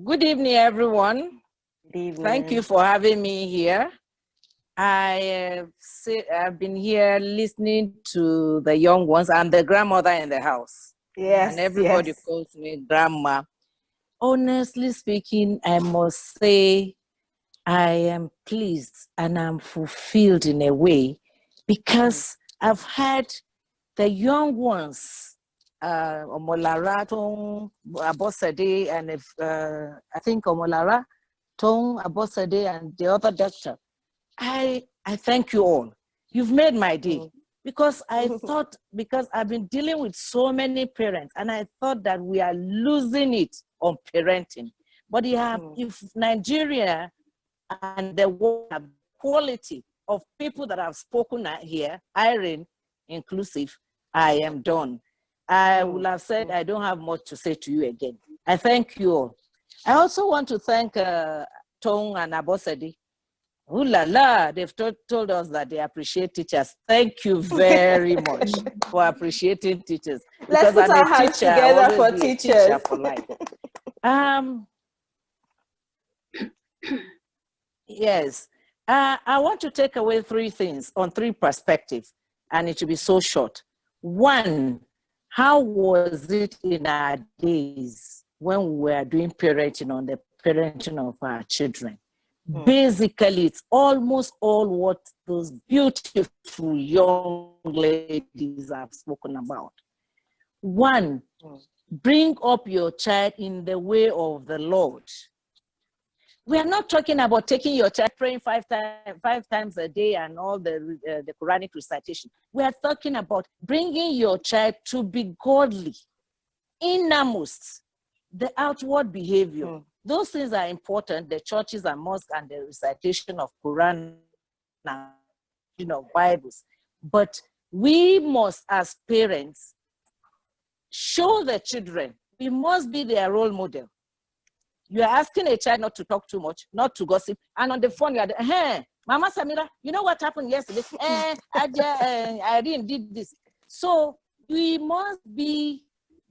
Good evening, everyone. Good evening. Thank you for having me here. I've been here listening to the young ones. I'm the grandmother in the house. Yes, and everybody calls me grandma. Honestly speaking, I must say I am pleased and I'm fulfilled in a way because I've had the young ones, Omolara, Tong, Abosade, and I think Omolara, Tong, Abosade, and the other doctor. I thank you all. You've made my day. Because I thought, because I've been dealing with so many parents, and I thought that we are losing it on parenting. But if Nigeria and the world have quality of people that have spoken here, Irene inclusive, I am done. I would have said I don't have much to say to you again. I thank you all. I also want to thank Tong and Abosedi. Ooh la la, they've told us that they appreciate teachers. Thank you very much for appreciating teachers. Let's put our hands together for teachers. Teacher for life. Yes. I want to take away three things on three perspectives, and it will be so short. One, how was it in our days when we were doing parenting on the parenting of our children? Basically, it's almost all what those beautiful young ladies have spoken about. One, bring up your child in the way of the Lord. We are not talking about taking your child praying five times a day and all the Quranic recitation. We are talking about bringing your child to be godly, innermost, the outward behavior. Those things are important, the churches and mosques and the recitation of Quran and Bibles. But we must, as parents, show the children, we must be their role model. You are asking a child not to talk too much, not to gossip, and on the phone you are, hey, Mama Samira, you know what happened yesterday? Irene did this. So we must be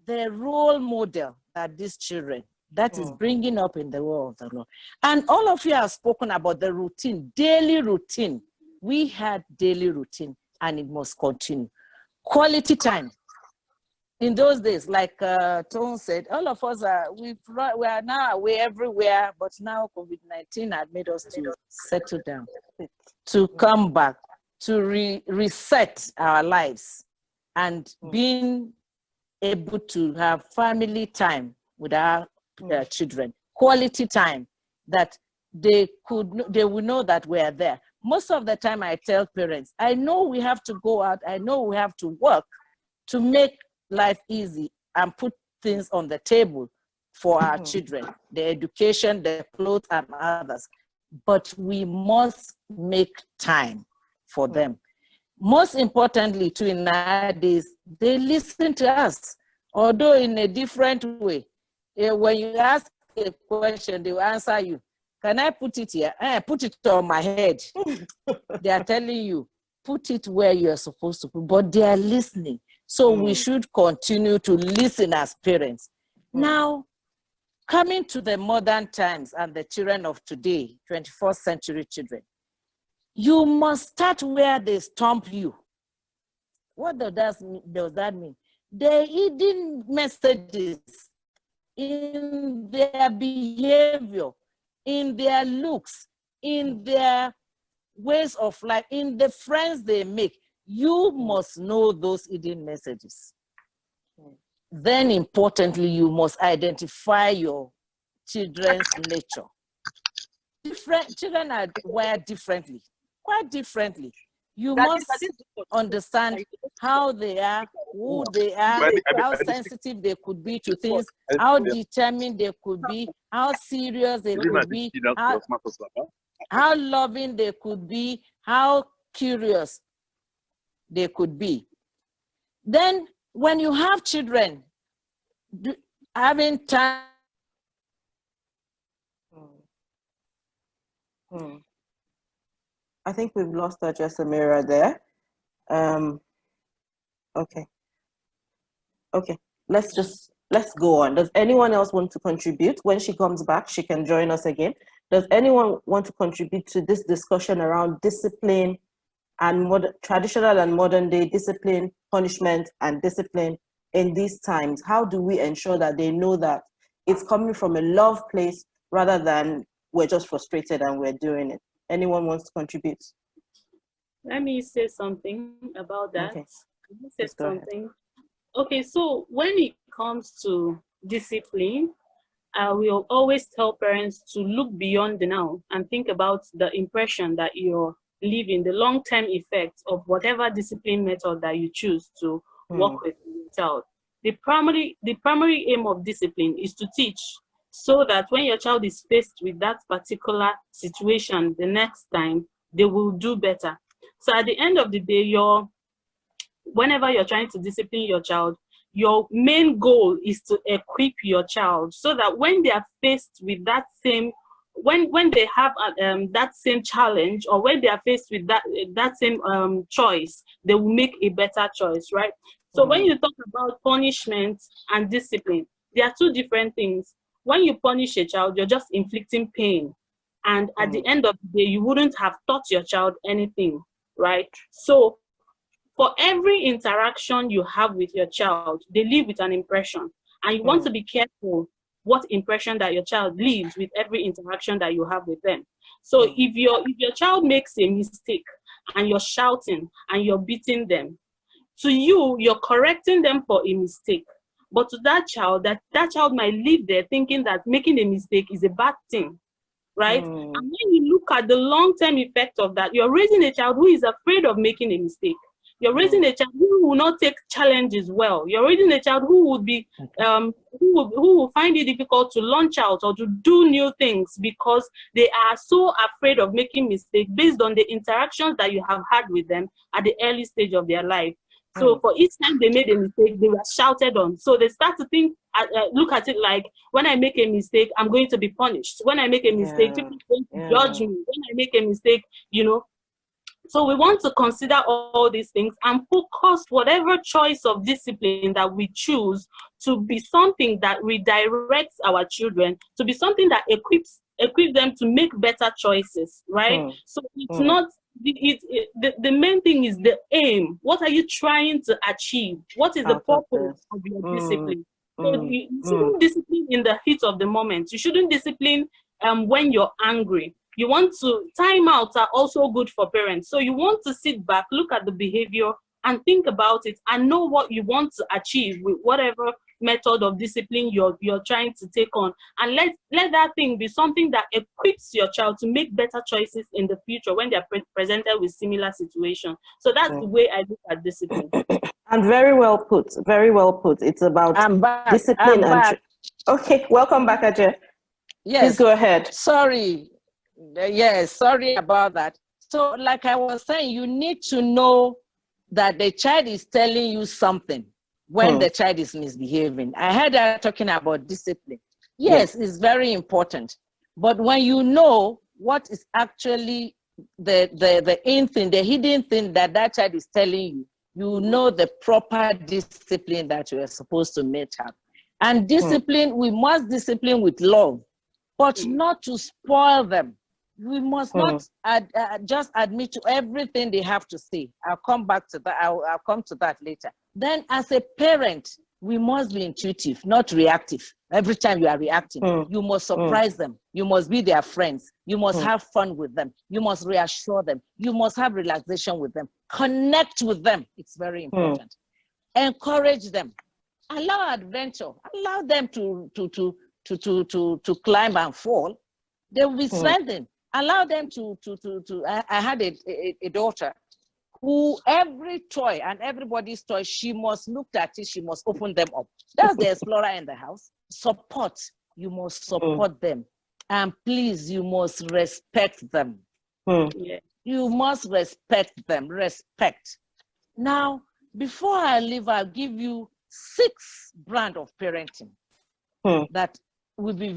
the role model that these children, that is bringing up in the world of the Lord. And all of you have spoken about the routine, daily routine. We had daily routine and it must continue. Quality time. In those days, like Tone said, all of us we are now away everywhere, but now COVID-19 had made us to settle down, to come back, to reset our lives and being able to have family time with our children, quality time that they will know that we are there. Most of the time I tell parents, I know we have to go out, I know we have to work to make life easy and put things on the table for our children, the education, the clothes and others, but we must make time for them. Most importantly, too, in nowadays, they listen to us, although in a different way. When you ask a question, they will answer you. Can I put it here? Put it on my head. They are telling you, put it where you are supposed to put, but they are listening. So we should continue to listen as parents. Now, coming to the modern times and the children of today, 21st century children, you must start where they stomp you. What does that mean? They're hidden messages in their behavior, in their looks, in their ways of life, in the friends they make. You must know those hidden messages. Then importantly, you must identify your children's nature. Children are wired differently, quite differently. You must understand how they are, who they are, how sensitive they could be to things, how determined they could be, how serious they could be, how loving they could be, how curious they could be. Then when you have children, having time. I think we've lost our Jessamira there. Okay. Let's just let's go on. Does anyone else want to contribute? When she comes back, she can join us again. Does anyone want to contribute to this discussion around discipline and traditional and modern day discipline, punishment, and discipline in these times? How do we ensure that they know that it's coming from a love place rather than we're just frustrated and we're doing it? Anyone wants to contribute? Let me say something about that. Okay. Let me say something. Okay, so when it comes to discipline, we'll always tell parents to look beyond the now and think about the impression that you're leaving, the long-term effects of whatever discipline method that you choose to work with your child. The primary aim of discipline is to teach, so that when your child is faced with that particular situation the next time, they will do better. So at the end of the day, whenever you're trying to discipline your child, your main goal is to equip your child so that when they are faced with that same, when they have that same challenge, or when they are faced with that same choice, they will make a better choice, right? So when you talk about punishment and discipline, they are two different things. When you punish a child, you're just inflicting pain. And at the end of the day, you wouldn't have taught your child anything, right? So for every interaction you have with your child, they leave with an impression. And you want to be careful what impression that your child leaves with every interaction that you have with them. So if your child makes a mistake and you're shouting and you're beating them, to you, you're correcting them for a mistake. But to that child child might live there thinking that making a mistake is a bad thing, right? And when you look at the long-term effect of that, you're raising a child who is afraid of making a mistake. You're raising a child who will not take challenges well. You're raising a child who would be, who will find it difficult to launch out or to do new things because they are so afraid of making mistakes based on the interactions that you have had with them at the early stage of their life. So for each time they made a mistake, they were shouted on. So they start to think, look at it like, when I make a mistake, I'm going to be punished. When I make a mistake, people are going to judge me. When I make a mistake, So we want to consider all these things and focus whatever choice of discipline that we choose to be something that redirects our children, to be something that equips them to make better choices, right? So it's not, the main thing is the aim. What are you trying to achieve? What is the purpose of your discipline? So you shouldn't discipline in the heat of the moment. You shouldn't discipline when you're angry. You want to, timeouts are also good for parents. So you want to sit back, look at the behavior and think about it and know what you want to achieve with whatever method of discipline you're trying to take on. And let that thing be something that equips your child to make better choices in the future when they're presented with similar situations. So that's the way I look at discipline. And very well put, very well put. It's about discipline and... Okay, welcome back, Ajay. Yes. Please go ahead. Sorry. Yes, sorry about that. So like I was saying, you need to know that the child is telling you something when the child is misbehaving. I heard her talking about discipline. Yes, it's very important. But when you know what is actually the in thing, the hidden thing that child is telling you, you know the proper discipline that you are supposed to meet up. And discipline, we must discipline with love, but not to spoil them. We must not just admit to everything they have to say. I'll come back to that. I'll come to that later. Then as a parent, we must be intuitive, not reactive. Every time you are reacting, you must surprise them. You must be their friends. You must have fun with them. You must reassure them. You must have relaxation with them. Connect with them. It's very important. Encourage them. Allow adventure. Allow them to climb and fall. They will be strengthened. Allow them I had a daughter who every toy and everybody's toy, she must look at it, she must open them up. That's the explorer in the house. Support. You must support them. And please, you must respect them. You must respect them. Respect. Now, before I leave, I'll give you 6 brands of parenting that will be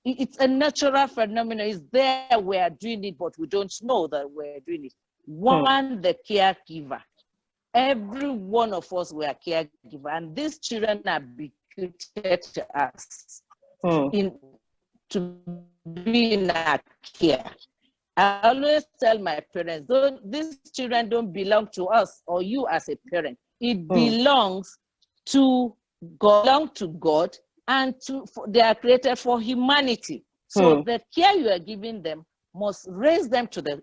it's a natural phenomenon. It's there, we're doing it, but we don't know that we're doing it. 1, the caregiver. Every one of us were a caregiver, and these children are imputed to us to be in our care. I always tell my parents, these children don't belong to us or you as a parent. It belongs to God, and they are created for humanity. So the care you are giving them must raise them to the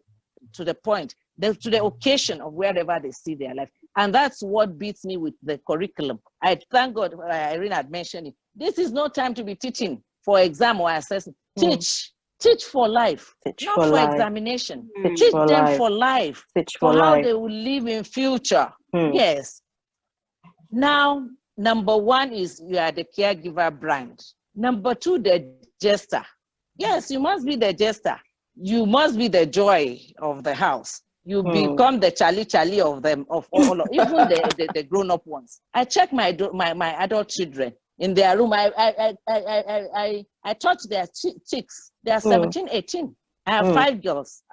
point, to the occasion of wherever they see their life. And that's what beats me with the curriculum. I thank God Irene had mentioned it. This is no time to be teaching for exam or assessment. Teach for life, not for examination. Teach them for life, for how they will live in future. Yes. Now, number one is you are the caregiver brand. Number two, the jester. Yes, you must be the jester. You must be the joy of the house. You become the Charlie of them, of all, even the grown-up ones. I check my adult children in their room. I touch their cheeks. They are 17, 18. I have 5 girls.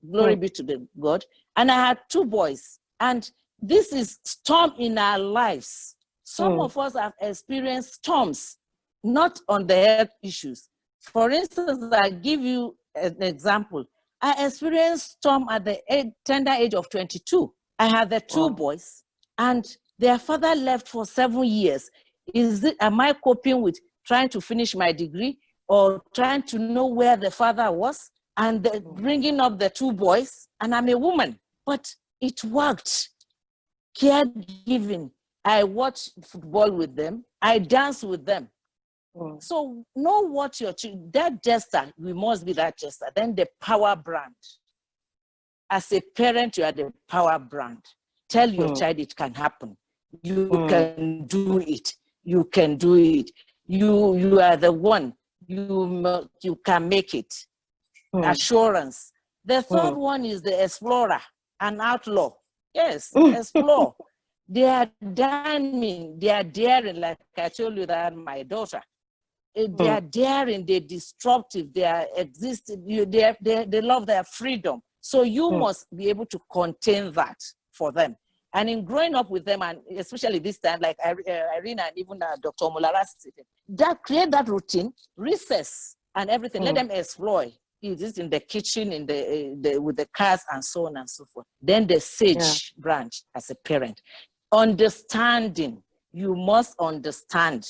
Glory be to the God. And I had 2 boys. And this is storm in our lives. Some of us have experienced storms, not on the health issues. For instance, I give you an example. I experienced storm at the tender age of 22. I had the 2 boys, and their father left for 7 years. Am I coping with trying to finish my degree or trying to know where the father was and bringing up the 2 boys? And I'm a woman, but it worked. Caregiving. I watch football with them. I dance with them. So know what that jester, we must be that jester. Then the power brand. As a parent, you are the power brand. Tell your child it can happen. You can do it. You can do it. You are the one. You can make it. Assurance. The third one is the explorer, an outlaw. Yes, explore. They are daring. They are daring, like I told you that my daughter. They are daring, they're disruptive, they are existing, they love their freedom. So you must be able to contain that for them. And in growing up with them, and especially this time, like Irene and even Dr. Mulara, that create that routine, recess and everything, let them explore. It is in the kitchen, with the cars and so on and so forth. Then the sage branch as a parent. Understanding, you must understand.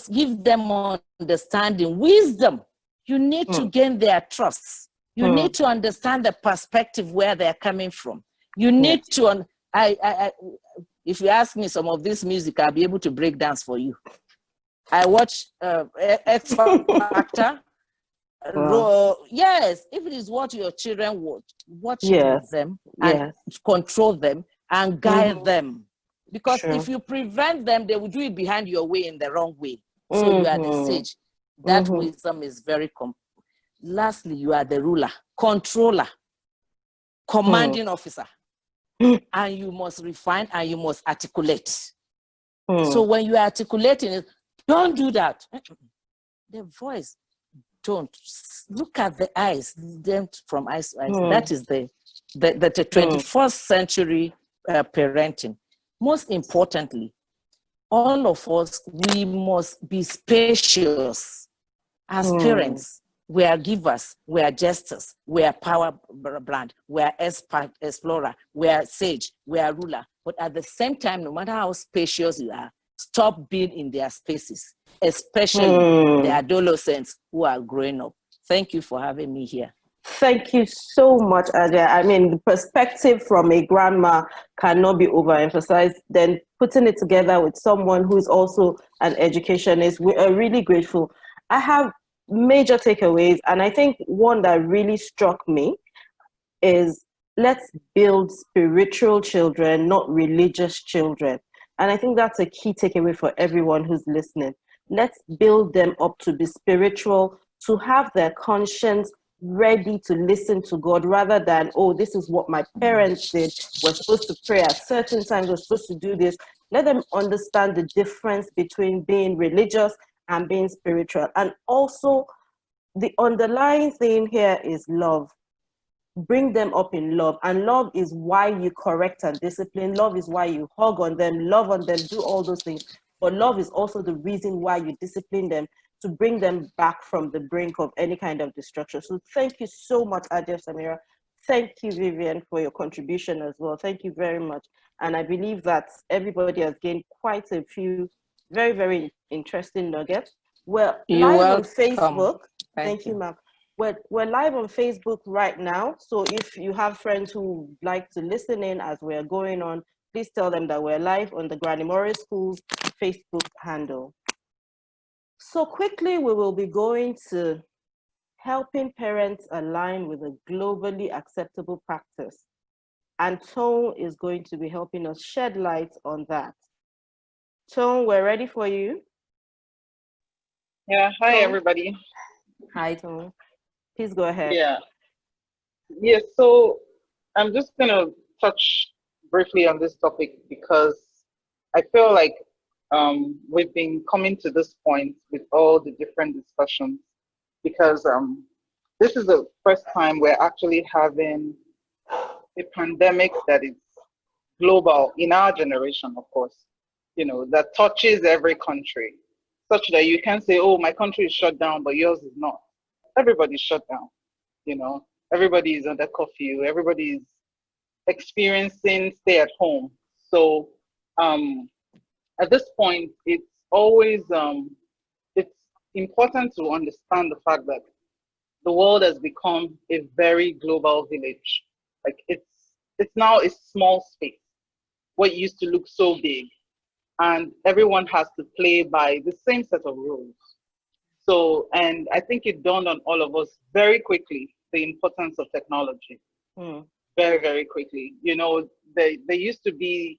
Give them understanding, wisdom. You need to gain their trust. You need to understand the perspective where they're coming from. You need to, if you ask me some of this music, I'll be able to break dance for you. I watch X Factor. Yes, if it is what your children watch them and control them and guide them. Because if you prevent them, they will do it behind your way in the wrong way. So you are the sage. That wisdom is very Lastly, you are the ruler, controller, commanding officer. And you must refine and you must articulate. So when you are articulating it, don't do that. The voice, don't. Look at the eyes, them from eyes to eyes. That is the 21st century parenting. Most importantly, all of us, we must be spacious. As parents, we are givers, we are jesters, we are power brand, we are explorer, we are sage, we are ruler. But at the same time, no matter how spacious you are, stop being in their spaces, especially the adolescents who are growing up. Thank you for having me here. Thank you so much, Aja. I mean, the perspective from a grandma cannot be overemphasized. Then putting it together with someone who is also an educationist, we are really grateful. I have major takeaways, and I think one that really struck me is let's build spiritual children, not religious children. And I think that's a key takeaway for everyone who's listening. Let's build them up to be spiritual, to have their conscience ready to listen to God rather than, oh, this is what my parents did. We're supposed to pray at certain times. We're supposed to do this. Let them understand the difference between being religious and being spiritual. And also, the underlying theme here is love. Bring them up in love. And love is why you correct and discipline. Love is why you hug on them, love on them, do all those things. but love is also the reason why you discipline them, to bring them back from the brink of any kind of destruction. So thank you so much, Adia Samira. Thank you, Vivian, for your contribution as well. Thank you very much. And I believe that everybody has gained quite a few very, very interesting nuggets. We're live on Facebook. Thank you, ma'am. We're live on Facebook right now. So if you have friends who like to listen in as we're going on, please tell them that we're live on the Granny Morris School's Facebook handle. So quickly, we will be going to helping parents align with a globally acceptable practice. And Tone is going to be helping us shed light on that. Tone, we're ready for you. Yeah, hi, Tone. everybody. Hi, Tone. Please go ahead. Yeah, so I'm just going to touch briefly on this topic because I feel like we've been coming to this point with all the different discussions because this is the first time we're actually having a pandemic that is global in our generation, of course, that touches every country, such that you can't say, oh, my country is shut down, but yours is not. Everybody's shut down, everybody is under curfew, everybody is experiencing stay at home. So at this point, it's always it's important to understand the fact that the world has become a very global village. Like it's now a small space, what used to look so big, and everyone has to play by the same set of rules. So, and I think it dawned on all of us very quickly the importance of technology. Very, very quickly. There used to be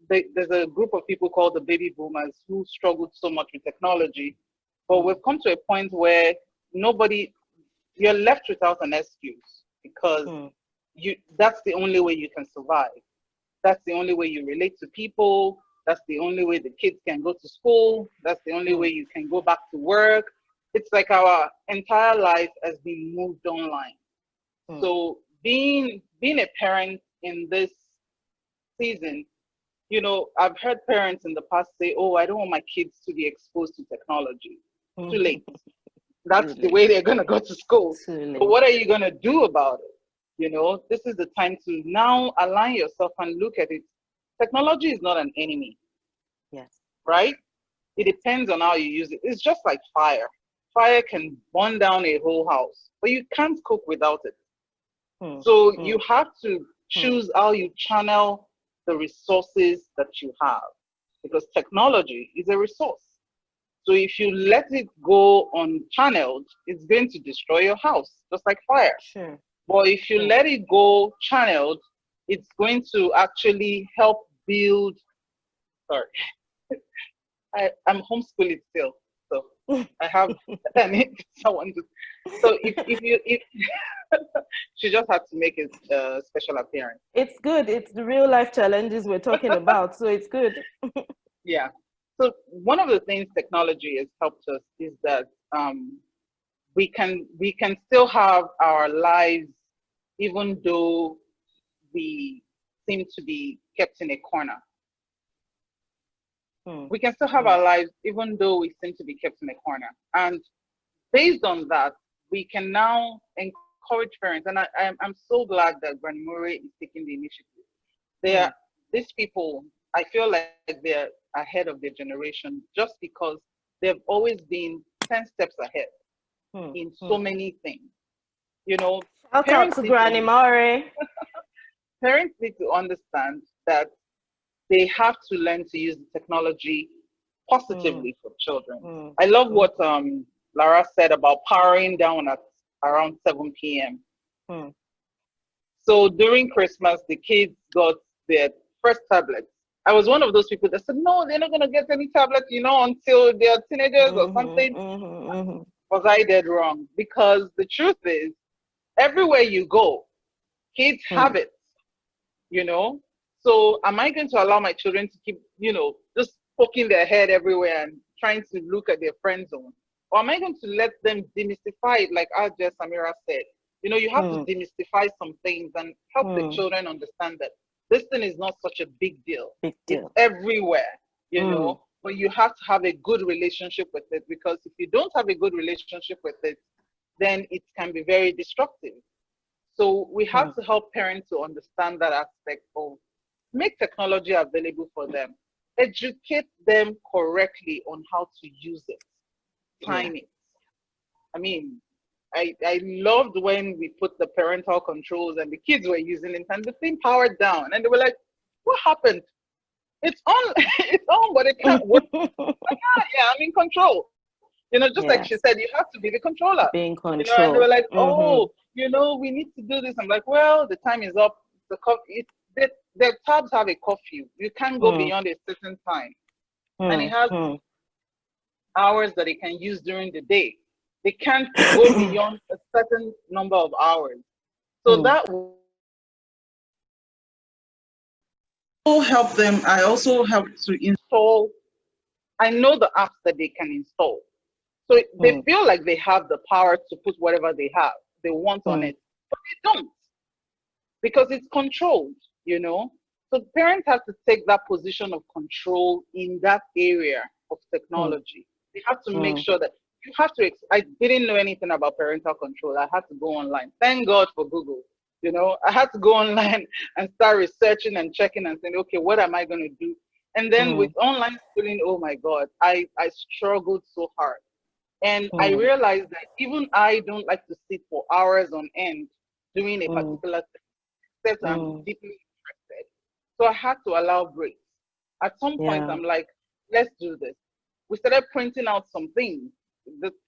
there's a group of people called the baby boomers who struggled so much with technology, but we've come to a point where you're left without an excuse because that's the only way you can survive. That's the only way you relate to people. That's the only way the kids can go to school. That's the only way you can go back to work. It's like our entire life has been moved online. So being a parent in this season, I've heard parents in the past say, oh, I don't want my kids to be exposed to technology. Too late. That's the way they're going to go to school. But what are you going to do about it? This is the time to now align yourself and look at it. Technology is not an enemy. Yes. Right? It depends on how you use it. It's just like fire. Fire can burn down a whole house, but you can't cook without it. So you have to choose how you channel the resources that you have, because technology is a resource. So if you let it go unchanneled, it's going to destroy your house, just like fire. Sure. But if you let it go channeled, it's going to actually help build. Sorry, I'm homeschooling still, so I have someone to. So if she just had to make a special appearance. It's good. It's the real life challenges we're talking about, so it's good. Yeah. So one of the things technology has helped us is that we can still have our lives even though we seem to be kept in a corner. We can still have our lives even though we seem to be kept in a corner. And based on that, we can now encourage parents. And I'm so glad that Granny Murray is taking the initiative. These people, I feel like they're ahead of their generation just because they've always been 10 steps ahead in so many things. Shout out to Granny Murray. Parents need to understand that they have to learn to use the technology positively for children. I love what Lara said about powering down at around 7 p.m. So during Christmas, the kids got their first tablets. I was one of those people that said, no, they're not going to get any tablets, until they're teenagers or something. Was I dead wrong? Because the truth is, everywhere you go, kids have it, So am I going to allow my children to keep, just poking their head everywhere and trying to look at their friend zone? Or am I going to let them demystify it, like Adia Samira said? You have to demystify some things and help the children understand that this thing is not such a big deal. Big It's deal. everywhere, you know, but you have to have a good relationship with it, because if you don't have a good relationship with it, then it can be very destructive. So we have to help parents to understand that aspect of make technology available for them, educate them correctly on how to use it, time it. I mean, I loved when we put the parental controls and the kids were using it and the thing powered down and they were like, what happened? It's on, it's on, but it can't work. Like, yeah, I'm in control. You know, just like she said, you have to be the controller. Be in control. You know, and they were like, oh, you know, we need to do this. I'm like, well, the time is up. The tabs have a curfew. You can't go beyond a certain time. And it has hours that it can use during the day. They can't go beyond a certain number of hours. So that will help them. I also help to install. I know the apps that they can install. So they feel like they have the power to put whatever they want on it, but they don't, because it's controlled, you know. So parents have to take that position of control in that area of technology. They have to make sure that you have to. I didn't know anything about parental control. I had to go online. Thank God for Google. You know, I had to go online and start researching and checking and saying, okay, what am I going to do? And then with online schooling, oh my God, I struggled so hard. And I realized that even I don't like to sit for hours on end doing a particular thing, except I'm deeply interested. So I had to allow breaks. At some point, I'm like, let's do this. We started printing out some things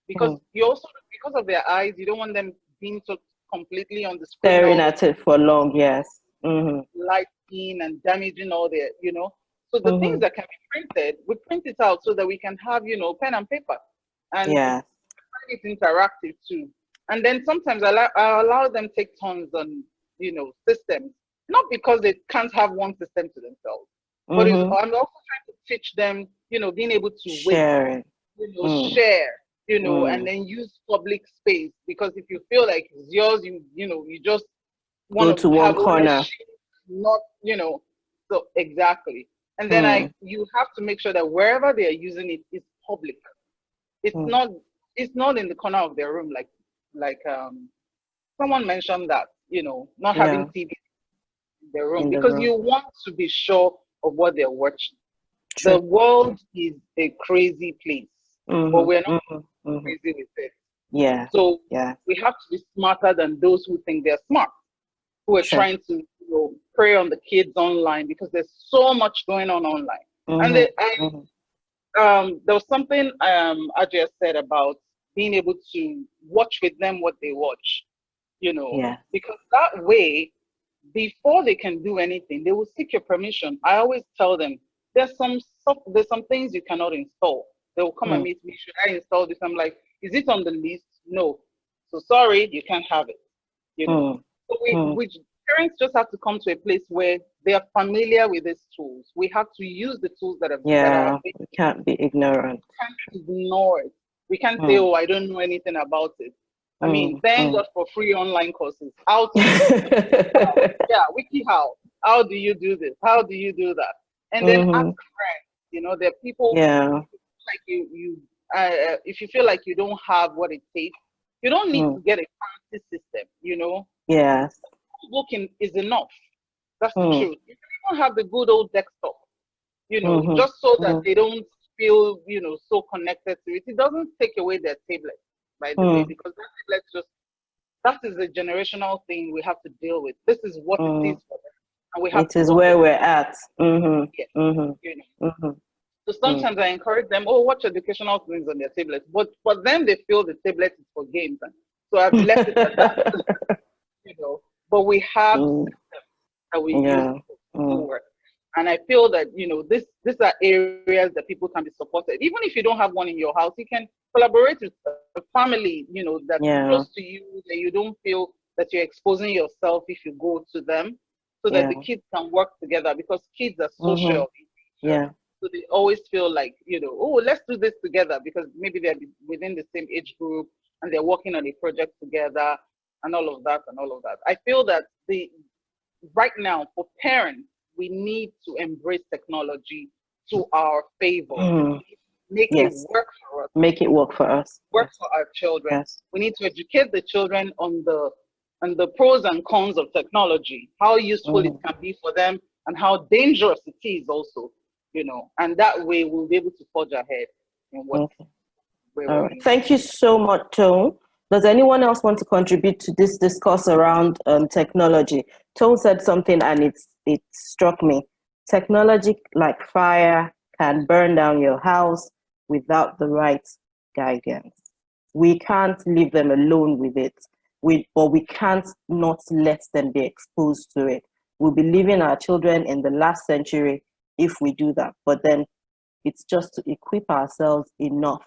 because you also, because of their eyes, you don't want them being so completely on the screen. Staring at it for long, yes. Lighting and damaging all the, you know. So the things that can be printed, we print it out so that we can have, you know, pen and paper. And it's interactive too. And then sometimes I allow them take turns on, you know, systems, not because they can't have one system to themselves, but I'm also trying to teach them, you know, being able to share, share, you know, and then use public space, because if you feel like it's yours, you know, you just want to one corner, not, you know, so exactly. And then you have to make sure that wherever they are using it is public. It's not in the corner of their room, like someone mentioned that, you know, not having TV in their room, because you want to be sure of what they're watching. True. The world is a crazy place, but we're not crazy with it. Yeah. So we have to be smarter than those who think they're smart, who are trying to, you know, prey on the kids online, because there's so much going on online. And there was something Ajay said about being able to watch with them what they watch, you know, because that way, before they can do anything, they will seek your permission. I always tell them, there's some things you cannot install. They will come and meet me, should I install this? I'm like, is it on the list? No. So sorry, you can't have it. You know. So we parents just have to come to a place where they are familiar with these tools. We have to use the tools that are we can't be ignorant. We can't ignore it. We can't say, oh, I don't know anything about it. I mean, thank God for free online courses. How to WikiHow. How do you do this? How do you do that? And then ask friends. You know, there are people like you if you feel like you don't have what it takes, you don't need to get a fancy system, you know. Yes. Booking is enough. That's the truth. You can even have the good old desktop, you know, just so that they don't feel, you know, so connected to it. It doesn't take away their tablet, by the way, because that is a generational thing we have to deal with. This is what it is for them. And we have it is where we're at. You know. So sometimes I encourage them, watch educational things on their tablets. But for them, they feel the tablet is for games. And so I've left it at that. You know, but we have systems that we use to work. And I feel that, you know, these are areas that people can be supported. Even if you don't have one in your house, you can collaborate with a family, you know, that's close to you, that you don't feel that you're exposing yourself if you go to them, so that the kids can work together, because kids are social. So they always feel like, you know, let's do this together, because maybe they're within the same age group and they're working on a project together and all of that and all of that. I feel that right now for parents, we need to embrace technology to our favor. Mm. Make it Yes. work for us. Make it work for us. Work Yes. for our children. Yes. We need to educate the children on the pros and cons of technology, how useful it can be for them, and how dangerous it is also, you know. And that way we'll be able to forge ahead in what we're All right. working. Thank you so much, Tone. Does anyone else want to contribute to this discourse around technology? Tone said something and it struck me. Technology, like fire, can burn down your house without the right guidance. We can't leave them alone with it. But we can't not let them be exposed to it. We'll be leaving our children in the last century if we do that. But then it's just to equip ourselves enough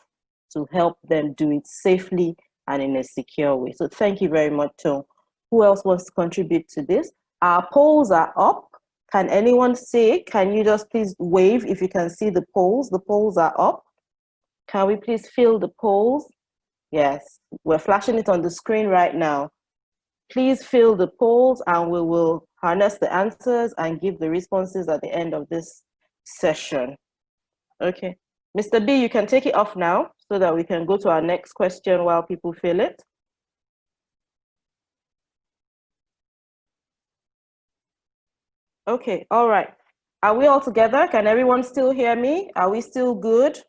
to help them do it safely and in a secure way. So thank you very much, Tone. Who else wants to contribute to this? Our polls are up. Can anyone say, can you just please wave if you can see the polls? The polls are up. Can we please fill the polls? Yes, we're flashing it on the screen right now. Please fill the polls and we will harness the answers and give the responses at the end of this session. Okay. Mr. B, you can take it off now so that we can go to our next question while people fill it. Okay, all right. Are we all together? Can everyone still hear me? Are we still good?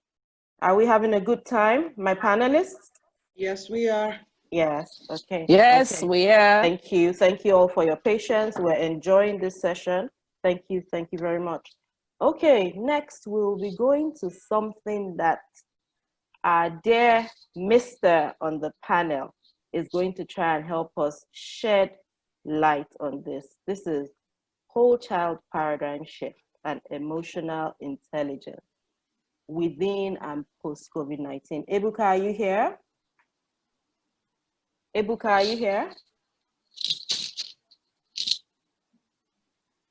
Are we having a good time, my panelists? Yes, we are. Yes, okay. Yes, okay. we are. Thank you. Thank you all for your patience. We're enjoying this session. Thank you very much. Okay, next we'll be going to something that our dear Mr. on the panel is going to try and help us shed light on this. This is whole child paradigm shift and emotional intelligence within and post-COVID-19. Ebuka, are you here? Ebuka, are you here?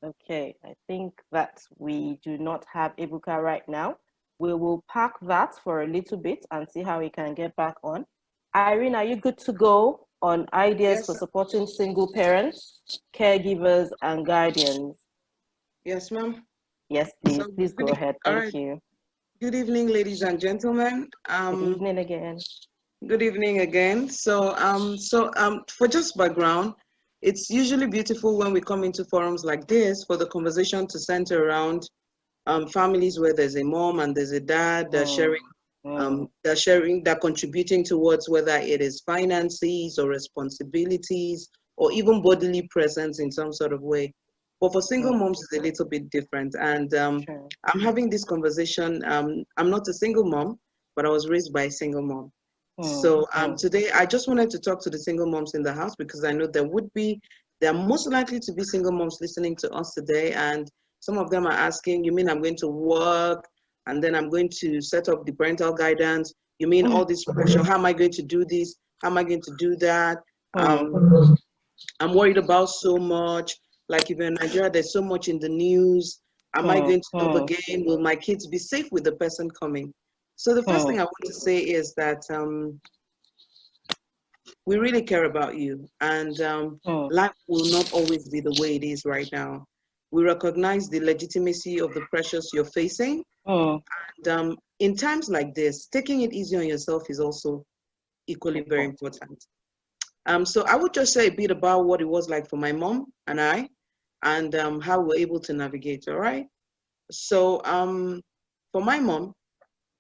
Okay, I think that we do not have Ebuka right now. We will park that for a little bit and see how we can get back on. Irene, are you good to go on ideas for supporting single parents, caregivers, and guardians? Yes, ma'am. Yes, please. Please go ahead. Thank you. Good evening, ladies and gentlemen. Good evening again. Good evening again. So for just background, it's usually beautiful when we come into forums like this for the conversation to center around families where there's a mom and there's a dad that they're contributing towards whether it is finances or responsibilities or even bodily presence in some sort of way. But for single moms, it's a little bit different. And I'm having this conversation. I'm not a single mom, but I was raised by a single mom. So today I just wanted to talk to the single moms in the house because I know there are most likely to be single moms listening to us today. And some of them are asking, you mean I'm going to work and then I'm going to set up the parental guidance? You mean all this pressure? How am I going to do this? How am I going to do that? I'm worried about so much. Like even in Nigeria, there's so much in the news. Am I going to know the game? Will my kids be safe with the person coming? So the first thing I want to say is that we really care about you, and life will not always be the way it is right now. We recognize the legitimacy of the pressures you're facing. And in times like this, taking it easy on yourself is also equally very important. So I would just say a bit about what it was like for my mom and I, and how we're able to navigate, all right? So for my mom,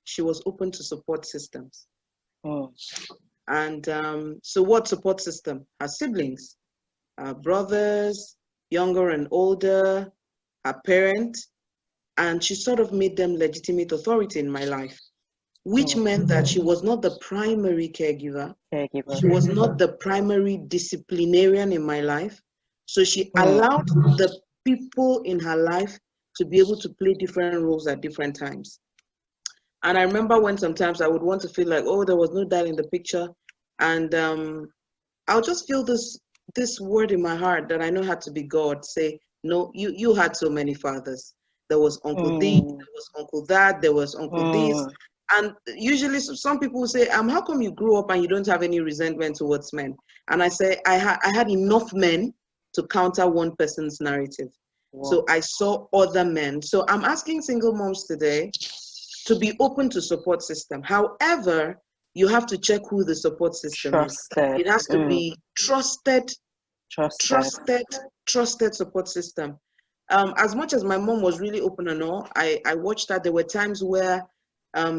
she was open to support systems. And so what support system? Her siblings, her brothers, younger and older, her parents, and she sort of made them legitimate authority in my life, which meant that she was not the primary caregiver. She was not the primary disciplinarian in my life. So she allowed the people in her life to be able to play different roles at different times. And I remember when sometimes I would want to feel like, oh, there was no dad in the picture. And I'll just feel this word in my heart that I know had to be God, say, no, you had so many fathers. There was Uncle this, there was Uncle that, there was Uncle this. And usually some people will say, how come you grew up and you don't have any resentment towards men? And I say, I had enough men to counter one person's narrative. So I saw other men. So I'm asking single moms today to be open to support system. However, you have to check who the support system is. It has to be trusted support system. As much as my mom was really open and all, I watched that there were times where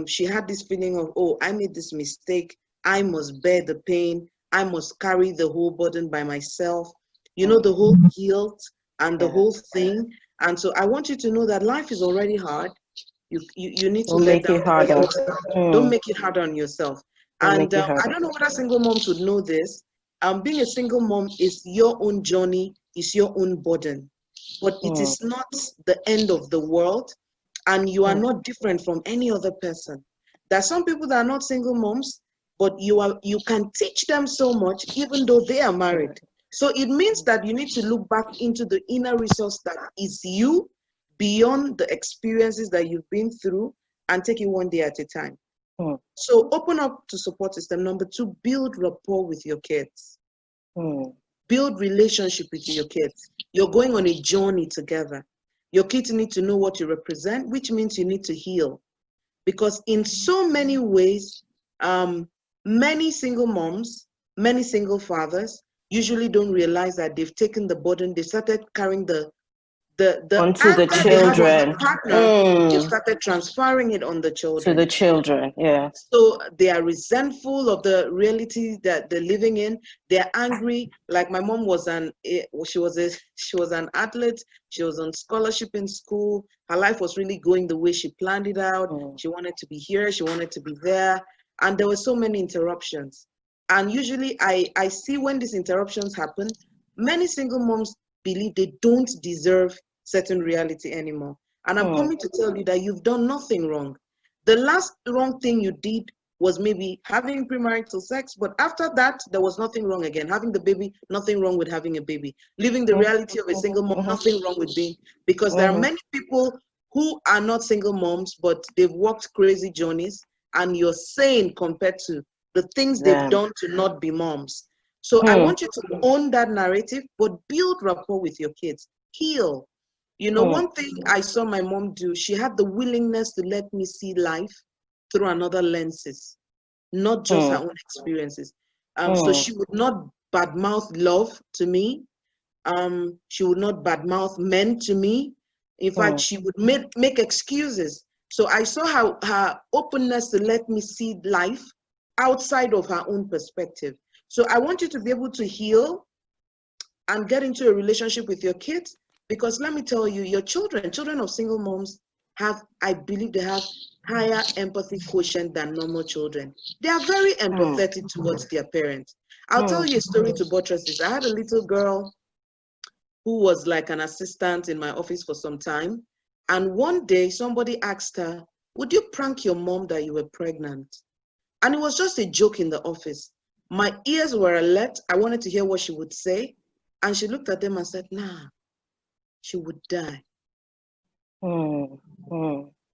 she had this feeling of, oh, I made this mistake. I must bear the pain. I must carry the whole burden by myself. You know, the whole guilt and the whole thing. And so I want you to know that life is already hard. You need to let that harder. Don't make it harder on yourself. And I don't know whether single moms would know this. Being a single mom is your own journey, is your own burden, but it is not the end of the world, and you are not different from any other person. There are some people that are not single moms, but you can teach them so much even though they are married. So it means that you need to look back into the inner resource that is you, beyond the experiences that you've been through, and take it one day at a time. So open up to support system. Number 2, build rapport with your kids. Build relationship with your kids. You're going on a journey together. Your kids need to know what you represent, which means you need to heal. Because in so many ways, many single moms, many single fathers usually don't realize that they've taken the burden, they started carrying onto the children. They started transferring it on the children. To the children, yeah. So they are resentful of the reality that they're living in. They're angry. Like my mom was she was an athlete. She was on scholarship in school. Her life was really going the way she planned it out. She wanted to be here. She wanted to be there. And there were so many interruptions. And usually I see when these interruptions happen, many single moms believe they don't deserve certain reality anymore. And I'm coming to tell you that you've done nothing wrong. The last wrong thing you did was maybe having premarital sex, but after that, there was nothing wrong again. Having the baby, nothing wrong with having a baby. Living the reality of a single mom, nothing wrong with being, because there are many people who are not single moms, but they've walked crazy journeys, and you're sane compared to the things they've done to not be moms. So I want you to own that narrative, but build rapport with your kids. Heal. You know, one thing I saw my mom do, she had the willingness to let me see life through another lenses, not just her own experiences. So she would not badmouth love to me. She would not badmouth men to me. In fact, she would make excuses. So I saw her openness to let me see life outside of her own perspective. So I want you to be able to heal and get into a relationship with your kids, because let me tell you, your children of single moms I believe they have higher empathy quotient than normal children. They are very empathetic towards their parents. I'll tell you a story to buttress this. I had a little girl who was like an assistant in my office for some time. And one day somebody asked her, would you prank your mom that you were pregnant? And it was just a joke in the office. My ears were alert. I wanted to hear what she would say. And she looked at them and said, nah, she would die.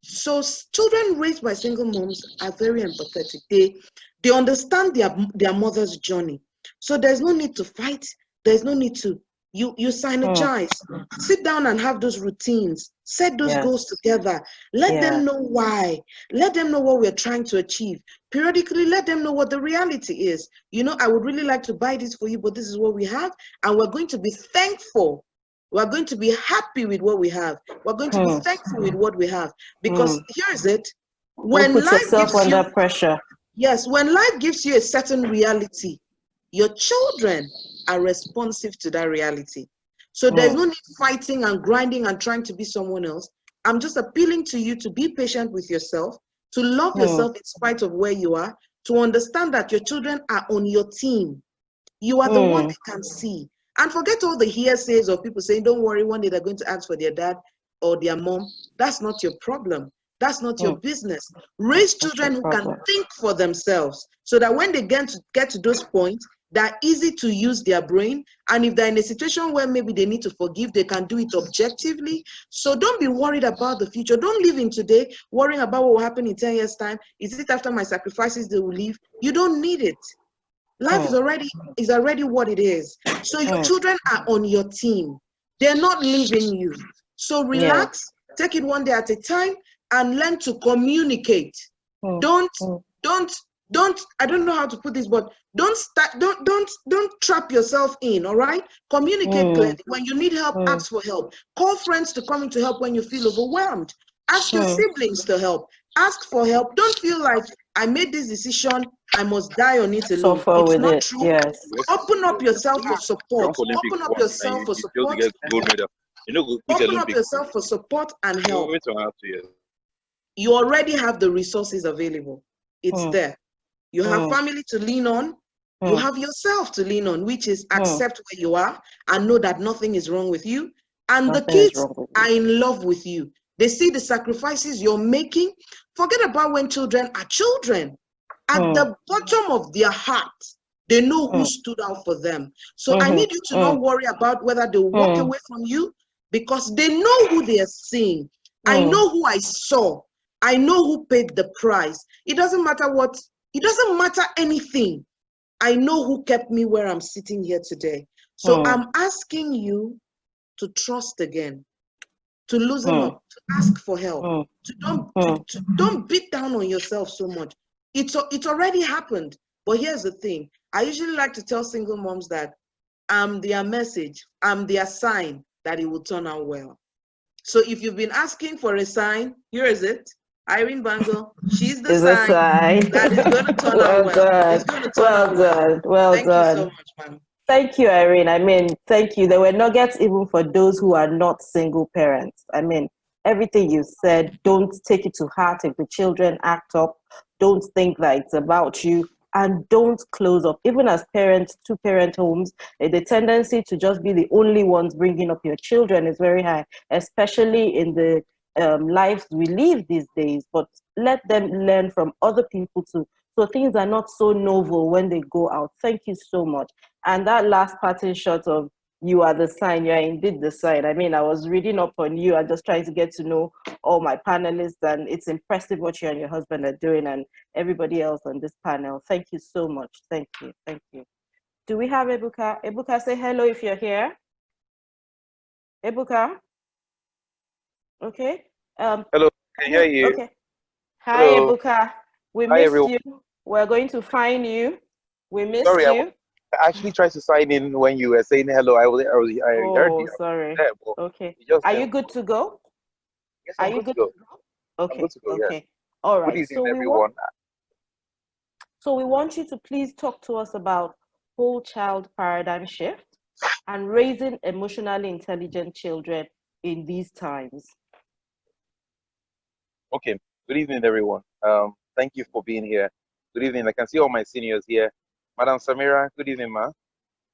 So children raised by single moms are very empathetic. They understand their mother's journey. So there's no need to fight. There's no need to, you synergize. Sit down and have those routines. Set those goals together. Let them know why. Let them know what we're trying to achieve. Periodically, let them know what the reality is. You know, I would really like to buy this for you, but this is what we have. And we're going to be thankful. We're going to be happy with what we have. We're going to be thankful with what we have. Because here's it. When put life yourself gives under pressure. Yes, when life gives you a certain reality, your children are responsive to that reality. So there's no need fighting and grinding and trying to be someone else. I'm just appealing to you to be patient with yourself, to love yourself in spite of where you are, to understand that your children are on your team. You are the one they can see. And forget all the hearsays of people saying, don't worry, one day they're going to ask for their dad or their mom. That's not your problem. That's not your business. Raise children who can think for themselves, so that when they get to those points, they're easy to use their brain. And if they're in a situation where maybe they need to forgive, they can do it objectively. So don't be worried about the future. Don't live in today worrying about what will happen in 10 years' time. Is it after my sacrifices they will leave? You don't need it. Life is already what it is. So your children are on your team. They're not leaving you. So relax, take it one day at a time, and learn to communicate. Don't, I don't know how to put this, but don't trap yourself in, all right? Communicate clearly. When you need help, ask for help. Call friends to come in to help when you feel overwhelmed. Ask your siblings to help. Ask for help. Don't feel like I made this decision, I must die on it alone. Suffer It's with not it. true. Yes. Open up yourself for support. Olympic Open up once yourself and for you failed to support. get gold medal. You know, which Open up Olympic? yourself for support and help. Wait 2.5 years. You already have the resources available. It's there. You have family to lean on. You have yourself to lean on, which is accept where you are and know that nothing is wrong with you. And the kids are in love with you. They see the sacrifices you're making. Forget about when children are children. At the bottom of their heart, they know who stood out for them. So I need you to not worry about whether they walk away from you, because they know who they are seeing. I know who I saw. I know who paid the price. It doesn't matter what, it doesn't matter anything. I know who kept me where I'm sitting here today. So I'm asking you to trust again, to loosen up, to ask for help, to don't beat down on yourself so much. It's already happened. But here's the thing. I usually like to tell single moms that I'm their message, I'm their sign that it will turn out well. So if you've been asking for a sign, here is it. Irene Bangle, she's the sign that is going to turn out well. It's going to turn out well. Well Thank done. you so much, ma'am. Thank you, Irene. I mean, thank you. There were nuggets even for those who are not single parents. I mean, everything you said, don't take it to heart if the children act up. Don't think that it's about you. And don't close up. Even as parents, two-parent homes, the tendency to just be the only ones bringing up your children is very high, especially in the lives we live these days. But let them learn from other people too. So things are not so novel when they go out. Thank you so much. And that last parting shot of you are the sign, you are indeed the sign. I mean, I was reading up on you and just trying to get to know all my panelists, and it's impressive what you and your husband are doing and everybody else on this panel. Thank you so much. Thank you. Thank you. Do we have Ebuka? Ebuka, say hello if you're here. Ebuka? Okay. Hello, can you hear you? Okay. Hi, Hello. Ebuka. We Hi, missed everyone. you. We're going to find you. We missed Sorry, you. I actually tried to sign in when you were saying hello. I heard you. Sorry. There, Okay. just Are you good to go? Yes, Are I'm you good to good go. to go? I'm Okay. good to go. Okay. Yes. All Good right. evening, everyone. So we want you to please talk to us about whole child paradigm shift and raising emotionally intelligent children in these times. Okay. Good evening, everyone. Thank you for being here. Good evening. I can see all my seniors here. Madam Samira, good evening, ma.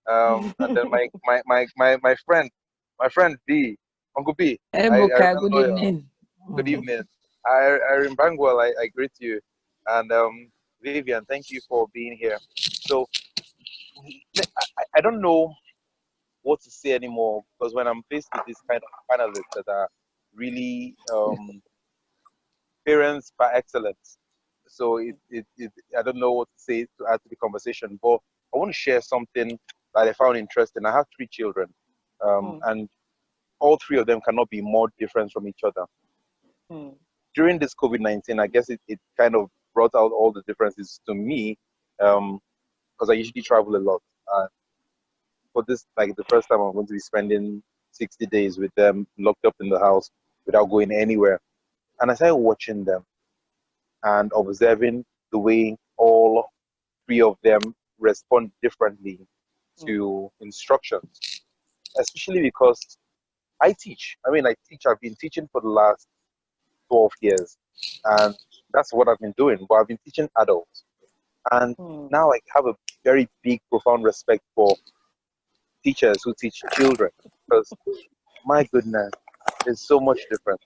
And then my friend B, Uncle B. Ebuka, good evening. Good evening. Irene Bangwell, I greet you. And Vivian, thank you for being here. So I don't know what to say anymore, because when I'm faced with this kind of panelists that are really parents par excellence, so I don't know what to say to add to the conversation, but I want to share something that I found interesting. I have 3 children, and all 3 of them cannot be more different from each other. During this COVID-19, I guess it kind of brought out all the differences to me, because I usually travel a lot. For this, like the first time I'm going to be spending 60 days with them, locked up in the house without going anywhere. And I started watching them and observing the way all 3 of them respond differently to instructions, especially because I teach. I mean, I've been teaching for the last 12 years, and that's what I've been doing, but I've been teaching adults. And now I have a very big, profound respect for teachers who teach children, because my goodness, it's so much different.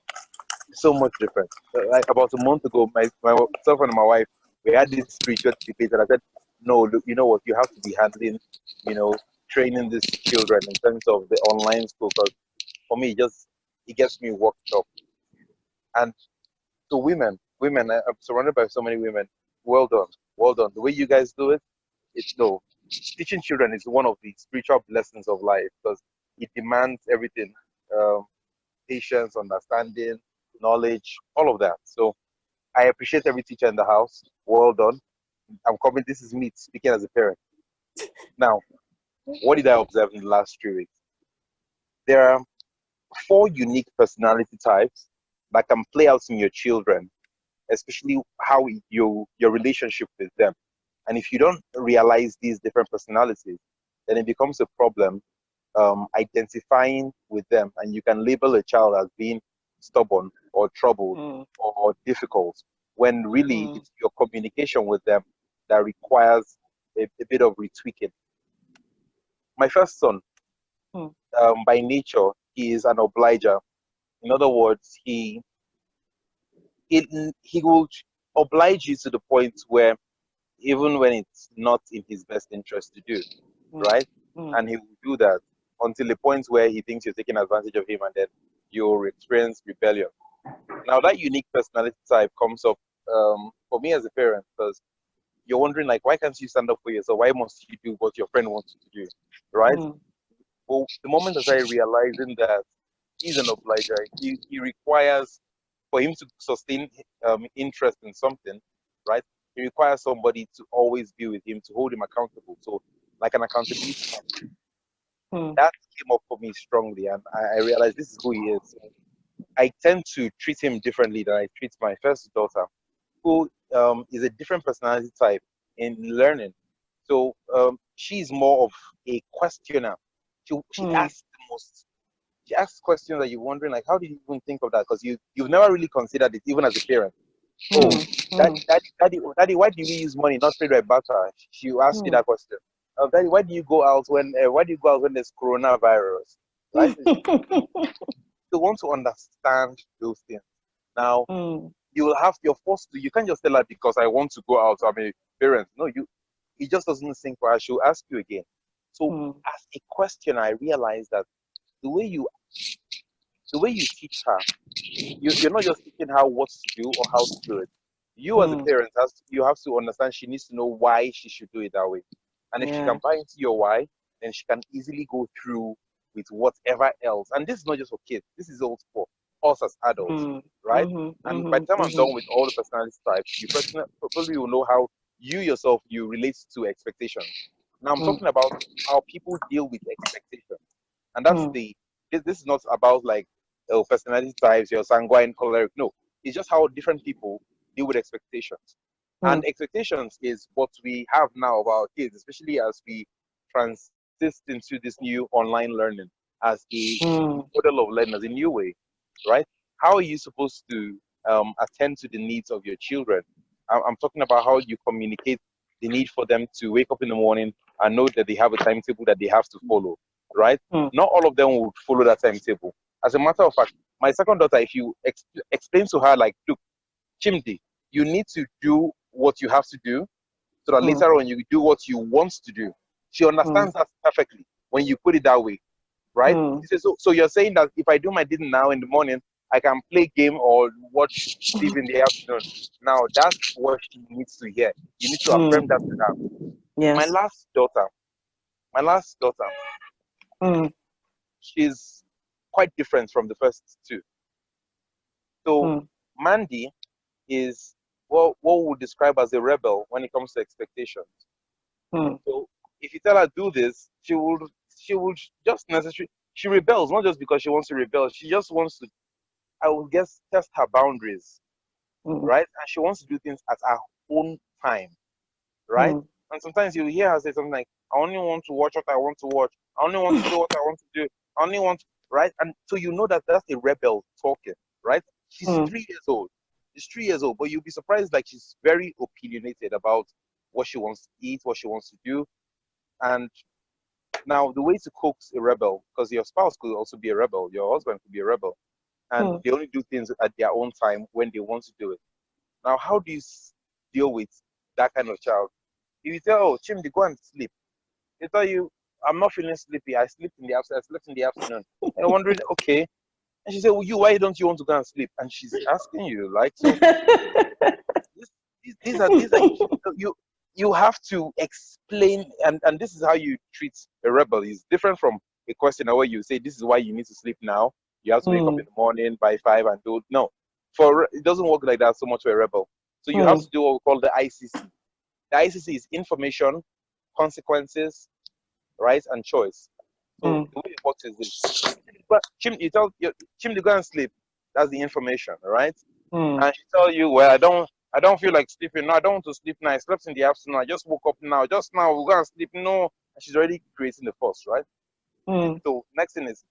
So much different. Like about a month ago, myself and my wife, we had this spiritual debate, and I said, no, look, you know what, you have to be handling, training these children in terms of the online school, because for me, it gets me worked up. And so women, I'm surrounded by so many women. Well done. The way you guys do it, teaching children is one of the spiritual blessings of life, because it demands everything, patience, understanding, knowledge, all of that. So I appreciate every teacher in the house. Well done. I'm coming. This is me speaking as a parent. Now, what did I observe in the last 3 weeks? There are 4 unique personality types that can play out in your children, especially how your relationship with them. And if you don't realize these different personalities, then it becomes a problem identifying with them. And you can label a child as being stubborn or troubled or difficult, when really it's your communication with them that requires a bit of retweaking. My first son, by nature, he is an obliger. In other words, he will oblige you to the point where even when it's not in his best interest to do, right? And he will do that until the point where he thinks you're taking advantage of him, and then you'll experience rebellion. Now, that unique personality type comes up for me as a parent, because you're wondering, like, why can't you stand up for yourself? Why must you do what your friend wants you to do, right? Well, the moment that I realizing that he's an obliger, he requires, for him to sustain interest in something, right? He requires somebody to always be with him, to hold him accountable. So, like an accountability. That came up for me strongly, and I realized this is who he is. I tend to treat him differently than I treat my first daughter, who is a different personality type in learning. So she's more of a questioner. She asks the most. She asks questions that you're wondering, like, how did you even think of that? Because you've never really considered it, even as a parent. Daddy, why do we use money, not trade by barter? She will ask you that question. Daddy, why do you go out when there's coronavirus? Right? You want to understand those things. Now, you're forced to. You can't just tell her because I want to go out. I'm a parent. No, it just doesn't sink for her. She'll ask you again. So, as a question, I realized that the way you teach her, you're not just teaching her what to do or how to do it. You as a parent, you have to understand she needs to know why she should do it that way. And if she can buy into your why, then she can easily go through with whatever else. And this is not just for kids. This is also for us as adults, right? And by the time I'm done with all the personality types, you probably will know how you yourself, you relate to expectations. Now I'm talking about how people deal with expectations. And that's this is not about like personality types, you're sanguine, choleric. No, it's just how different people deal with expectations. And expectations is what we have now of our kids, especially as we transition into this new online learning as a model of learning, as a new way, right? How are you supposed to attend to the needs of your children? I'm talking about how you communicate the need for them to wake up in the morning and know that they have a timetable that they have to follow, right? Not all of them would follow that timetable. As a matter of fact, my second daughter, if you explain to her, like, look, Chimdi, you need to do what you have to do so that later on you do what you want to do. She understands that perfectly when you put it that way, right? So you're saying that if I do my thing now in the morning, I can play game or watch TV in the afternoon. Now that's what she needs to hear. You need to affirm that to her. Yes. My last daughter, she's quite different from the first two. So Mandy is what we would describe as a rebel when it comes to expectations. So if you tell her do this, she would just necessarily, she rebels, not just because she wants to rebel, she just wants to, I would guess, test her boundaries, right? And she wants to do things at her own time, right? And sometimes you hear her say something like, I only want to watch what I want to watch. I only want to do what I want to do. I only want, right? And so you know that that's a rebel talking, right? She's 3 years old. She's 3 years old, but you'll be surprised, like, she's very opinionated about what she wants to eat, what she wants to do. And now the way to coax a rebel, because your spouse could also be a rebel, your husband could be a rebel, and they only do things at their own time when they want to do it. Now, how do you deal with that kind of child? If you tell, oh, Chimdi, go and sleep, they tell you, I'm not feeling sleepy, I slept in the afternoon. And you're wondering, okay. And she said, well, why don't you want to go and sleep? And she's asking you, like, so these are you have to explain, and this is how you treat a rebel. It's different from a question where you say, this is why you need to sleep now. You have to wake up in the morning by 5 and do, no. It doesn't work like that so much for a rebel. So you have to do what we call the ICC. The ICC is information, consequences, right, and choice. So the way it works is this. But you tell Chim to go and sleep. That's the information, right? And she tell you, well, I don't feel like sleeping. No, I don't want to sleep now. I slept in the afternoon. I just woke up now. Just now, we'll go and sleep. No. And she's already creating the force, right? So next thing is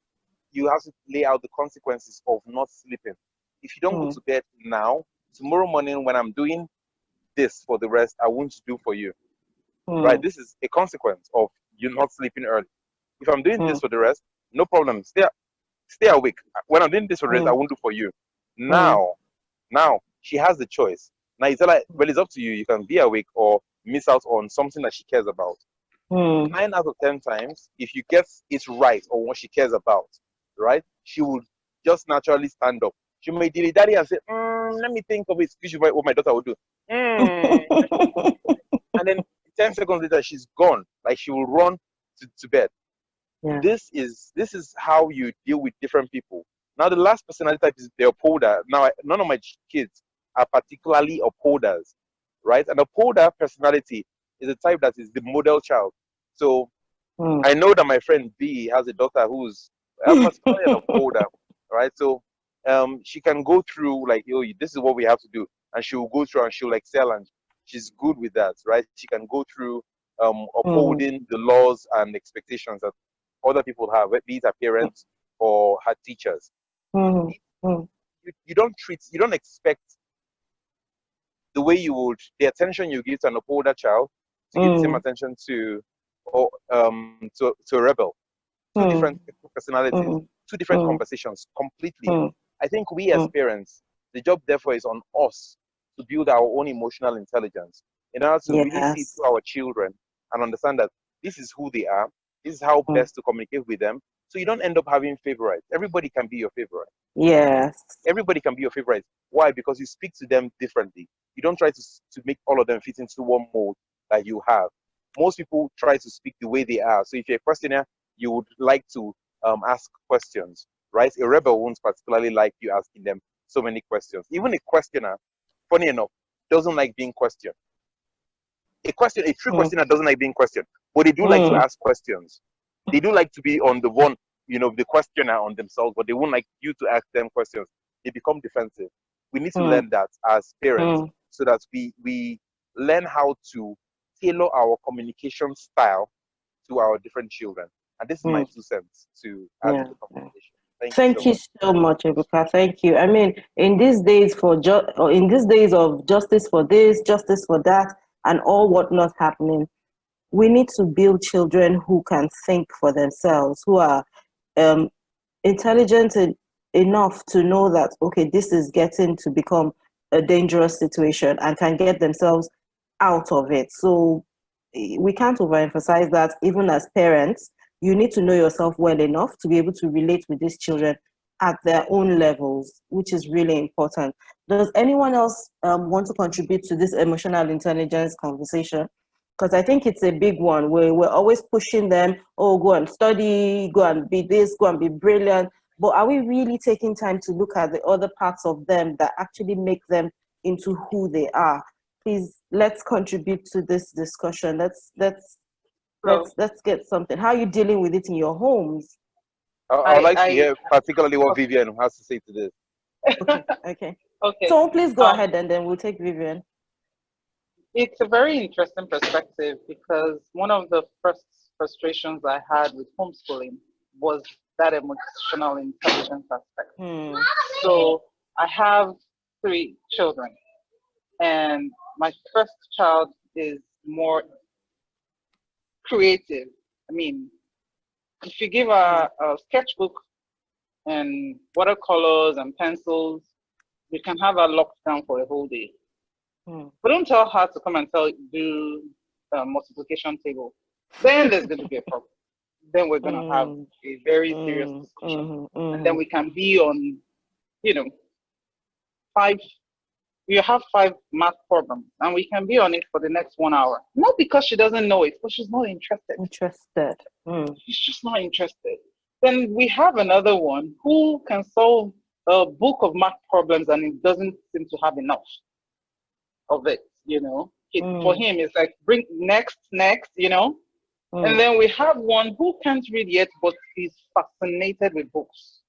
you have to lay out the consequences of not sleeping. If you don't go to bed now, tomorrow morning when I'm doing this for the rest, I won't do for you. Right? This is a consequence of you not sleeping early. If I'm doing this for the rest, no problem. Stay awake. When I'm doing this for the rest, I won't do for you. Now she has the choice. Now you tell her, well, it's up to you. You can be awake or miss out on something that she cares about. 9 out of 10 times, if you get it right on what she cares about, right, she will just naturally stand up. She may dilly daddy and say, let me think of it. This is what my daughter would do. And then 10 seconds later, she's gone. Like she will run to bed. Yeah. This is how you deal with different people. Now, the last personality type is the upholder. Now, none of my kids are particularly upholders, right? An upholder personality is a type that is the model child. So I know that my friend B has a daughter who's particularly an upholder, right? So she can go through like, oh, this is what we have to do, and she will go through and she'll excel, and she's good with that, right? She can go through upholding the laws and expectations that other people have, be it her parents or her teachers. You don't expect the way you would, the attention you give to an upholder child to give the same attention to a rebel. Two different personalities, two different conversations completely. I think we as parents, the job therefore is on us to build our own emotional intelligence in order to really see through our children and understand that this is who they are, this is how best to communicate with them. So you don't end up having favorites. Everybody can be your favorite. Yes. Everybody can be your favorite. Why? Because you speak to them differently. You don't try to make all of them fit into one mold that you have. Most people try to speak the way they are. So if you're a questioner, you would like to ask questions, right? A rebel won't particularly like you asking them so many questions. Even a questioner, funny enough, doesn't like being questioned. A true questioner doesn't like being questioned, but they do like to ask questions. They do like to be on the one, the questioner on themselves, but they won't like you to ask them questions. They become defensive. We need to learn that as parents so that we learn how to tailor our communication style to our different children. And this is my 2 cents to add to the conversation. Thank you so much, Ebuka. Thank you. I mean, in these days of justice for this, justice for that, and all whatnot happening, we need to build children who can think for themselves, who are intelligent enough to know that, okay, this is getting to become a dangerous situation and can get themselves out of it. So we can't overemphasize that. Even as parents, you need to know yourself well enough to be able to relate with these children at their own levels, which is really important. Does anyone else want to contribute to this emotional intelligence conversation? Because I think it's a big one where we're always pushing them, oh, go and study, go and be this, go and be brilliant. But are we really taking time to look at the other parts of them that actually make them into who they are? Please, let's contribute to this discussion. Let's get something. How are you dealing with it in your homes? I'd like to hear particularly what Vivian has to say to this. Okay. So please go ahead and then we'll take Vivian. It's a very interesting perspective because one of the first frustrations I had with homeschooling was that emotional intelligence aspect. So I have 3 children, and my first child is more creative. I mean, if you give a sketchbook and watercolors and pencils, we can have her locked down for a whole day. But don't tell her to come and do multiplication table. Then there's going to be a problem. Then we're going to have a very serious discussion. And then we can be on, 5 you have 5 math problems and we can be on it for the next 1 hour. Not because she doesn't know it, but she's not interested. She's just not interested. Then we have another one who can solve a book of math problems and it doesn't seem to have enough of it, you know. For him, it's like, bring next, you know. And then we have one who can't read yet, but is fascinated with books.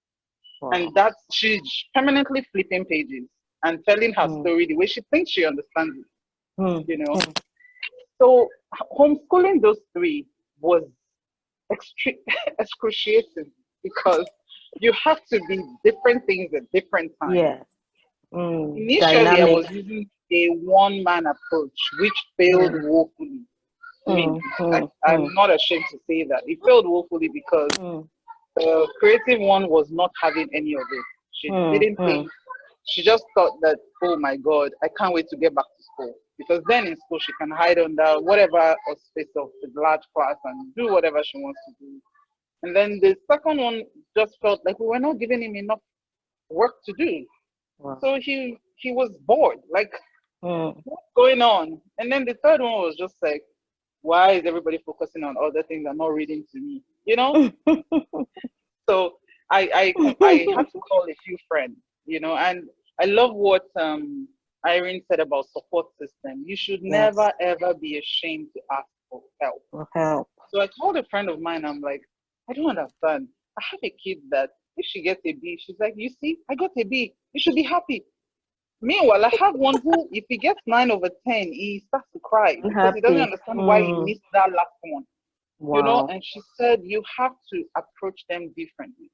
Wow. And that's, she's permanently flipping pages and telling her story the way she thinks she understands it, you know. So homeschooling those 3 was excruciating because you have to be different things at different times. Yeah. Initially, Dynamic. I was using a one-man approach, which failed woefully. I mean, I'm not ashamed to say that. It failed woefully because the creative one was not having any of it. She didn't think, she just thought that, oh my God, I can't wait to get back to school. Because then in school, she can hide under whatever space of the large class and do whatever she wants to do. And then the second one just felt like we were not giving him enough work to do. Wow. So he was bored, like, what's going on? And then the third one was just like, why is everybody focusing on other things and not reading to me? You know? So I had to call a few friends, you know, and I love what Irene said about support system. You should never, ever be ashamed to ask for help. So I told a friend of mine, I'm like, I don't understand. I have a kid that if she gets a B, she's like, you see, I got a B. You should be happy. Meanwhile, I have one who, if he gets 9 over 10, he starts to cry because he doesn't understand why he missed that last one. Wow. You know, and she said you have to approach them differently.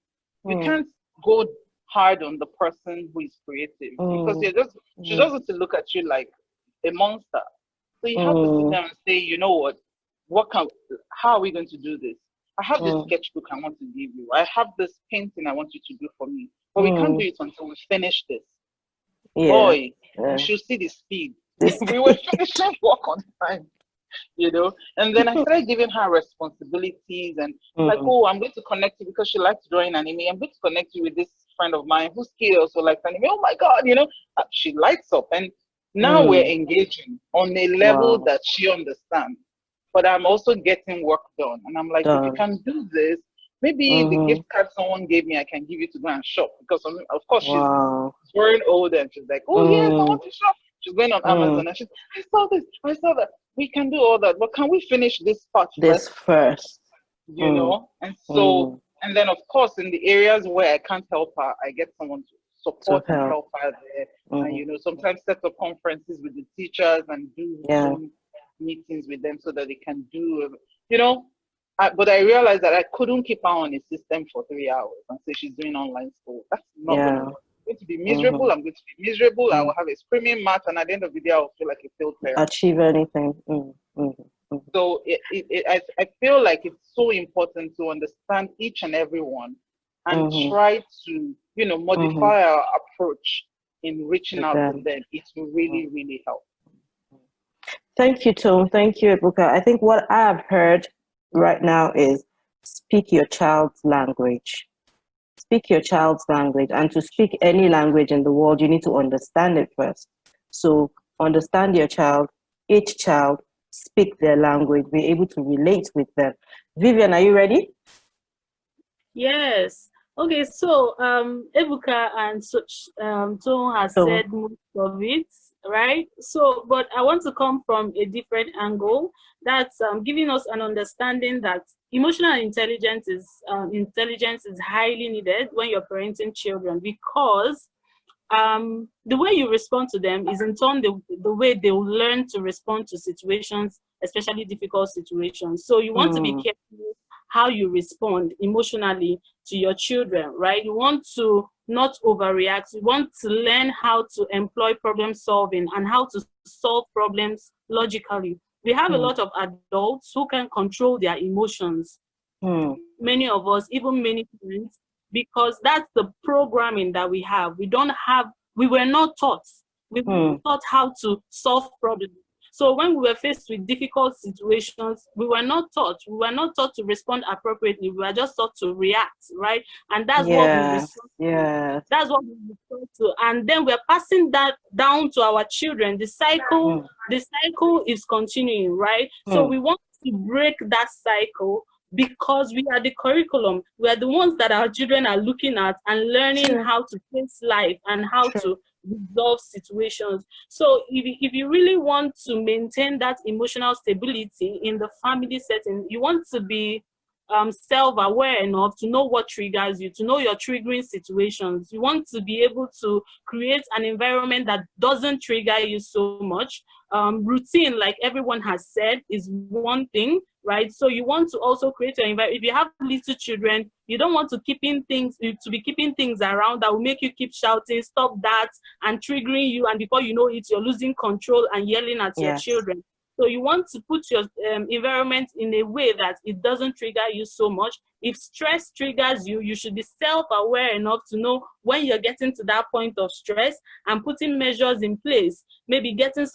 You can't go hard on the person who is creative because she doesn't look at you like a monster. So you have to sit down and say, you know what, how are we going to do this? I have this sketchbook I want to give you. I have this painting I want you to do for me. But we can't do it until we finish this. Boy, you should see the speed. We were finishing work on time, you know. And then I started giving her responsibilities and like, oh, I'm going to connect you because she likes drawing anime. I'm going to connect you with this friend of mine whose kid also likes anime. Oh my God, you know, she lights up. And now we're engaging on a level that she understands. But I'm also getting work done. And I'm like, if you can do this, maybe the gift card someone gave me, I can give you to go and shop. Because, of course, she's very old and she's like, oh, yes, I want to shop. She's going on Amazon and she's, I saw this, I saw that. We can do all that. But can we finish this part first? You know? And so, and then, of course, in the areas where I can't help her, I get someone to support and help her there. And, you know, sometimes set up conferences with the teachers and do Zoom meetings with them so that they can do, you know. But I realized that I couldn't keep her on a system for 3 hours and say she's doing online school. That's not going to work. I'm going to be miserable. I'm going to be miserable. I will have a screaming match, and at the end of the day, I will feel like a failed parent. Achieve anything. So I feel like it's so important to understand each and every one and try to, you know, modify our approach in reaching out to them. It will really, really help. Thank you, Tom. Thank you, Ebuka. I think what I have heard right now is speak your child's language. Speak your child's language. And to speak any language in the world, you need to understand it first. So understand your child, each child, speak their language, be able to relate with them. Vivian, are you ready? Yes. Okay, so Ebuka and Tom has said most of it, right? So, but I want to come from a different angle. That's giving us an understanding that emotional intelligence is highly needed when you're parenting children, because the way you respond to them is in turn the way they will learn to respond to situations, especially difficult situations. So you want to be careful how you respond emotionally to your children, right? You want to not overreact. You want to learn how to employ problem solving and how to solve problems logically. We have a lot of adults who can control their emotions. Many of us, even many parents, because that's the programming that we have. We were not taught. We were taught how to solve problems. So when we were faced with difficult situations, we were not taught. We were not taught to respond appropriately. We were just taught to react, right? And that's what we respond to. That's what we respond to. And then we're passing that down to our children. The cycle is continuing, right? So we want to break that cycle, because we are the curriculum. We are the ones that our children are looking at and learning how to face life and how to resolve situations. So if you really want to maintain that emotional stability in the family setting, you want to be self-aware enough to know what triggers you, to know your triggering situations. You want to be able to create an environment that doesn't trigger you so much. Routine, like everyone has said, is one thing, right? So you want to also create your environment. If you have little children, you don't want to be keeping things around that will make you keep shouting, stop that, and triggering you, and before you know it, you're losing control and yelling at your children. So you want to put your environment in a way that it doesn't trigger you so much. If stress triggers you, you should be self-aware enough to know when you're getting to that point of stress and putting measures in place. Maybe getting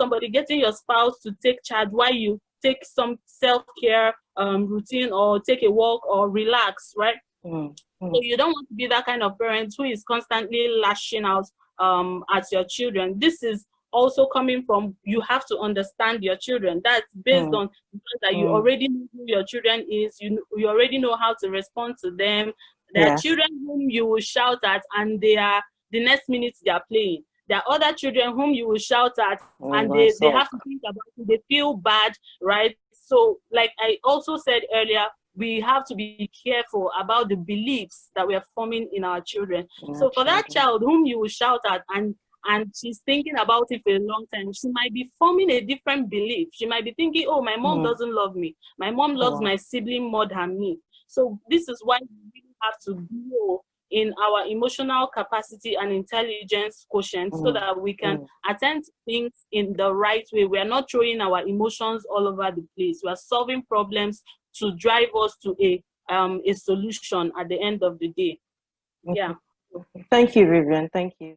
your spouse to take charge while you take some self-care routine, or take a walk, or relax, right? So you don't want to be that kind of parent who is constantly lashing out at your children. This is also coming from, you have to understand your children. That's based on that you already know who your children is. You already know how to respond to them. There are children whom you will shout at, and the next minute they are playing. There are other children whom you will shout at, and they have to think about it. They feel bad, right? So, like I also said earlier, we have to be careful about the beliefs that we are forming in our children. So for that child whom you will shout at, and she's thinking about it for a long time, she might be forming a different belief. She might be thinking, oh, my mom doesn't love me. My mom loves my sibling more than me. So this is why we really have to grow in our emotional capacity and intelligence quotient, so that we can attend to things in the right way. We are not throwing our emotions all over the place. We are solving problems to drive us to a solution at the end of the day. Yeah. Thank you, Vivian. Thank you.